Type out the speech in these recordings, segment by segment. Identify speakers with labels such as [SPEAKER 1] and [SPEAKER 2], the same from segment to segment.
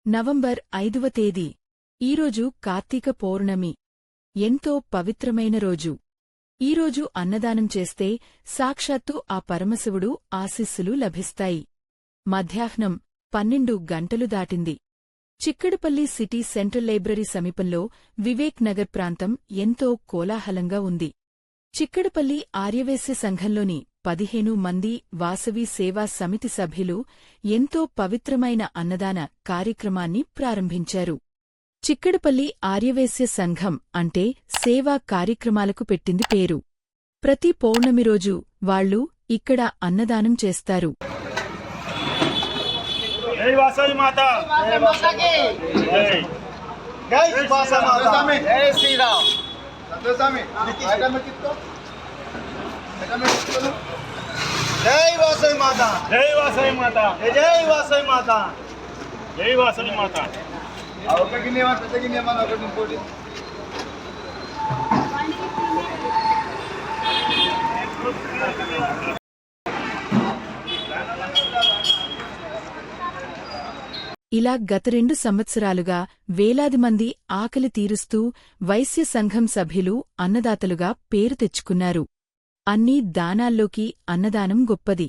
[SPEAKER 1] November 5వ తేదీ ఈరోజు కార్తీక పౌర్ణమి. ఎంతో పవిత్రమైన రోజు. ఈరోజు అన్నదానం చేస్తే సాక్షాత్తు ఆ పరమశివుడు ఆశీస్సులు లభిస్తాయి. మధ్యాహ్నం 12 గంటలు దాటింది. చిక్కడపల్లి సిటీ సెంట్రల్ లైబ్రరీ సమీపంలో వివేక్ నగర్ ప్రాంతం ఎంతో కోలాహలంగా ఉంది. చిక్కడపల్లి ఆర్యవేశ్య సంఘంలోని 15 మంది వాసవి సేవా సమితి సభ్యులు ఎంతో పవిత్రమైన అన్నదాన కార్యక్రమాన్ని ప్రారంభించారు. చిక్కడపల్లి ఆర్యవేశ్య సంఘం అంటే సేవా కార్యక్రమాలకు పెట్టింది పేరు. ప్రతి పౌర్ణమి రోజు వాళ్లు ఇక్కడ అన్నదానం చేస్తారు.
[SPEAKER 2] जय वासवी माता,
[SPEAKER 3] जय वासवी माता,
[SPEAKER 2] जय वासवी माता,
[SPEAKER 3] जय वासवी माता.
[SPEAKER 1] ఇలా గత 2 సంవత్సరాలుగా వేలాది మంది ఆకలి తీరుస్తూ వైశ్య సంఘం సభ్యులు అన్నదాతలుగా పేరు తెచ్చుకున్నారు. అన్ని దానాల్లోకి అన్నదానం గొప్పది.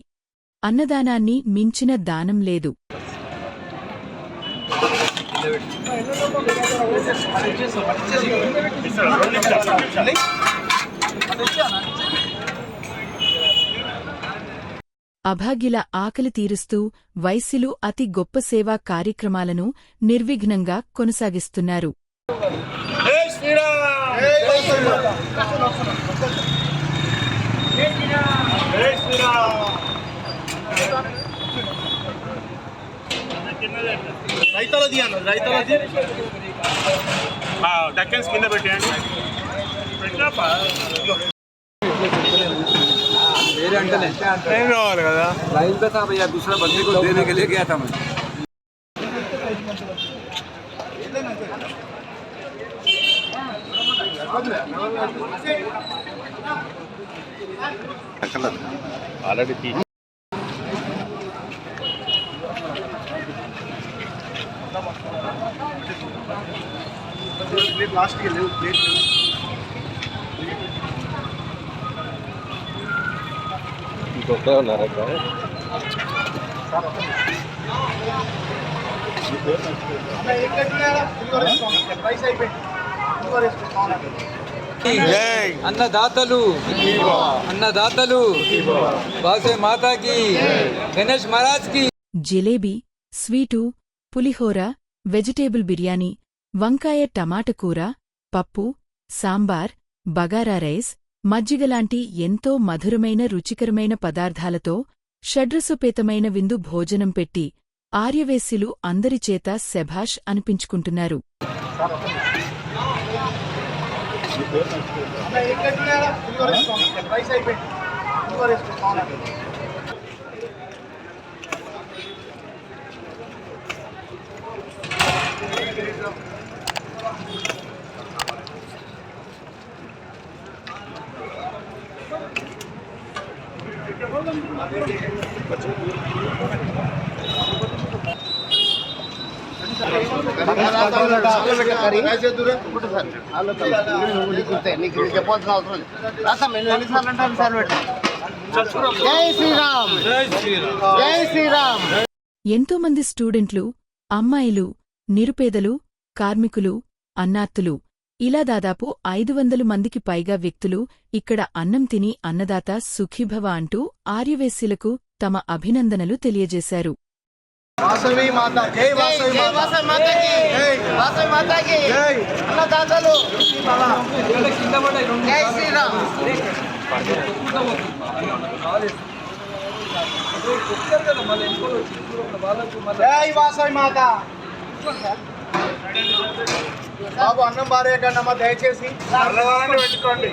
[SPEAKER 1] అన్నదానాన్ని మించిన దానం లేదు. అభాగ్యుల ఆకలి తీరుస్తూ వైశ్యులు అతి గొప్ప సేవా కార్యక్రమాలను నిర్విఘ్నంగా కొనసాగిస్తున్నారు.
[SPEAKER 3] డక్కన్స్ కింద పెట్టేయండి.
[SPEAKER 4] मेरे अंकल
[SPEAKER 3] ఏం రావాలి కదా.
[SPEAKER 4] लाइन पे था भैया, दूसरा बंदे को देने के लिए गया था मैं.
[SPEAKER 3] ఆల్రెడీ
[SPEAKER 2] लास्ट के ले प्लेट
[SPEAKER 4] अन्नदातलु अन्नदातलु वासवी माता की, गणेश महाराज की.
[SPEAKER 1] జిలేబీ, స్వీటు, పులిహోర, వెజిటేబుల్ బిర్యానీ, వంకాయ టమాటా కూర, పప్పు, సాంబార్, బగారా రైస్, మజ్జిగలాంటి ఎంతో మధురమైన రుచికరమైన పదార్థాలతో షడ్రసోపేతమైన విందు భోజనం పెట్టి ఆర్యవేశ్యులు అందరిచేత శభాష్ అనిపించుకుంటున్నారు. ఎంతోమంది స్టూడెంట్లు, అమ్మాయిలు, నిరుపేదలు, కార్మికులు, అన్నార్తులు ఇలా దాదాపు 500 మందికి పైగా వ్యక్తులు ఇక్కడ అన్నం తిని అన్నదాత సుఖీభవ అంటూ ఆర్యవేశ్యులకు తమ అభినందనలు తెలియజేశారు.
[SPEAKER 2] वासवी माता, जय वासवी माता की, वासवी माता की, अन्नदातलु, जय श्री राम. जय वासवी माता. బాబు అన్నం బారేయకండమ్మా దయచేసి.
[SPEAKER 3] అన్నదానాన్ని పెట్టుకోండి.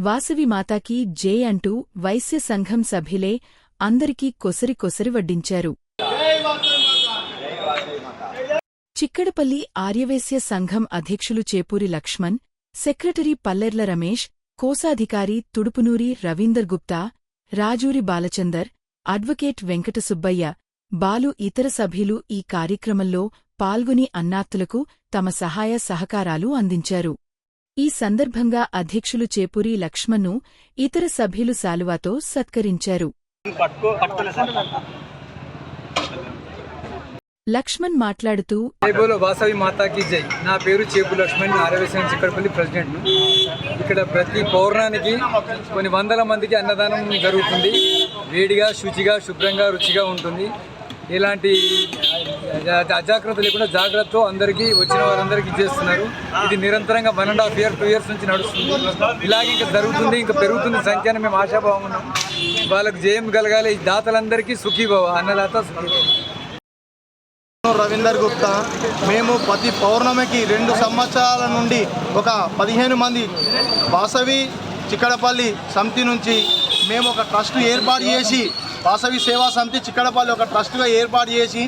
[SPEAKER 1] వాసవి మాతాకి జై అంటూ వైశ్య సంఘం సభ్యులే అందరికీ కొసరి కొసరి వడ్డించారు. చిక్కడపల్లి ఆర్యవేశ్య సంఘం అధ్యక్షులు చేపూరి లక్ష్మణ్, సెక్రటరీ పల్లెర్ల రమేష్, కోశాధికారి తుడుపునూరి రవీందర్ గుప్తా, రాజూరి బాలచందర్, అడ్వకేట్ వెంకట సుబ్బయ్య, బాలు ఇతర సభ్యులు ఈ కార్యక్రమంలో పాల్గొని అన్నార్తులకు తమ సహాయ సహకారాలు అందించారు. ఈ సందర్భంగా అధ్యక్షులు చేపూరి లక్ష్మణ్ను ఇతర సభ్యులు శాలువాతో సత్కరించారు. లక్ష్మణ్ మాట్లాడుతూ,
[SPEAKER 4] జై బోలో వాసవి మాతాకి జై. నా పేరు చేపు లక్ష్మణ్, ఆర్యవైశ్య చిక్కడపల్లి ప్రెసిడెంట్. ఇక్కడ ప్రతి పౌర్ణానికి కొన్ని వందల మందికి అన్నదానం జరుగుతుంది. వేడిగా, శుచిగా, శుభ్రంగా, రుచిగా ఉంటుంది. ఎలాంటి అజాగ్రత్త లేకుండా జాగ్రత్తతో అందరికీ వచ్చిన వారందరికీ చేస్తున్నారు. ఇది నిరంతరంగా 1.5 years 2 years నుంచి నడుస్తుంది. ఇలాగే ఇంకా జరుగుతుంది, ఇంకా పెరుగుతుంది సంఖ్య అని మేము ఆశాభావం ఉన్నాం. వాళ్ళకి జయం కలగాలి. ఈ దాతలందరికీ సుఖీభవ, అన్నదాత సుఖీభవ.
[SPEAKER 2] రవీందర్ గుప్తా. మేము ప్రతి పౌర్ణమికి 2 సంవత్సరాల నుండి ఒక 15 మంది వాసవి చిక్కడపల్లి సమితి నుంచి మేము ఒక ట్రస్ట్ ఏర్పాటు చేసి, వాసవి సేవా సమితి చిక్కడపల్లి ఒక ట్రస్ట్గా ఏర్పాటు చేసి,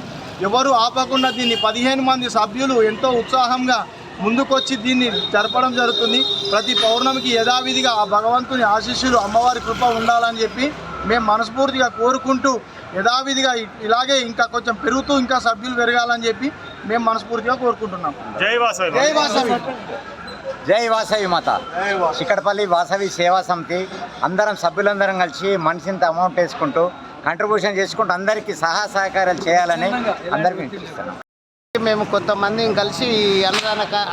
[SPEAKER 2] ఎవరు ఆపకుండా దీన్ని 15 మంది సభ్యులు ఎంతో ఉత్సాహంగా ముందుకొచ్చి దీన్ని జరపడం జరుగుతుంది. ప్రతి పౌర్ణమికి యథావిధిగా ఆ భగవంతుని ఆశీస్సులు, అమ్మవారి కృప ఉండాలని చెప్పి మేము మనస్ఫూర్తిగా కోరుకుంటూ, యథావిధిగా ఇలాగే ఇంకా కొంచెం పెరుగుతూ ఇంకా సభ్యులు పెరగాలని చెప్పి మేము మనస్ఫూర్తిగా కోరుకుంటున్నాం.
[SPEAKER 3] జై వాసవి.
[SPEAKER 2] జై వాసవి.
[SPEAKER 5] జై వాసవి మాత. చిక్కడపల్లి వాసవి సేవా సమితి అందరం సభ్యులందరం కలిసి మనిషింత అమౌంట్ వేసుకుంటూ కంట్రిబ్యూషన్ చేసుకుంటూ అందరికీ సహకారాలు చేయాలని అందరికీ పిలుస్తున్నాం.
[SPEAKER 6] మేము కొంతమంది కలిసి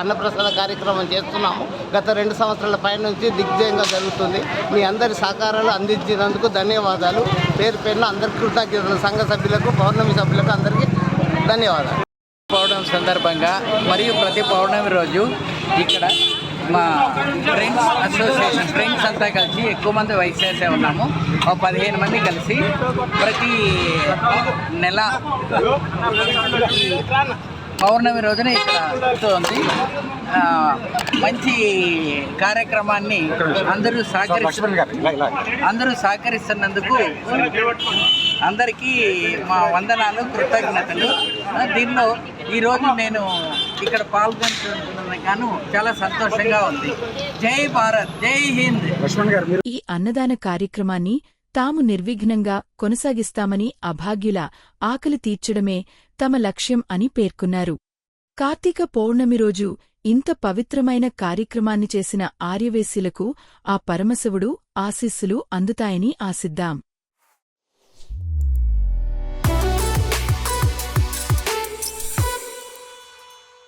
[SPEAKER 6] అన్నప్రసాద కార్యక్రమం చేస్తున్నాము. గత 2 సంవత్సరాల పై నుంచి దిగ్విజయంగా జరుగుతుంది. మీ అందరి సహకారాలు అందించినందుకు ధన్యవాదాలు. పేరు పేరున అందరికీ కృతజ్ఞతలు. సంఘ సభ్యులకు, పౌర్ణమి సభ్యులకు అందరికీ ధన్యవాదాలు.
[SPEAKER 7] పౌర్ణమి సందర్భంగా మరియు ప్రతి పౌర్ణమి రోజు ఇక్కడ మా ఫ్రెండ్స్ అసోసియేషన్ ఫ్రెండ్స్ అంతా కలిసి ఎక్కువ మంది వైసేసే ఉన్నాము. ఒక 15 మంది కలిసి ప్రతి నెల పౌర్ణమి రోజున ఇక్కడ ఉంది. మంచి కార్యక్రమాన్ని అందరూ సహకరిస్తున్నందుకు అందరికీ మా వందనాలు, కృతజ్ఞతలు. దీనిలో ఈరోజు నేను ఇక్కడ పాల్గొంటున్నాను, చాలా సంతోషంగా ఉంది. జై భారత్, జై హింద్.
[SPEAKER 1] ఈ అన్నదాన కార్యక్రమాన్ని తాము నిర్విఘ్నంగా కొనసాగిస్తామని, అభాగ్యుల ఆకలి తీర్చడమే తమ లక్ష్యం అని పేర్కొన్నారు. కార్తీక పౌర్ణమి రోజు ఇంత పవిత్రమైన కార్యక్రమాన్ని చేసిన ఆర్యవేశ్యులకు ఆ పరమశివుడు ఆశీస్సులు అందుతాయని ఆశిద్దాం.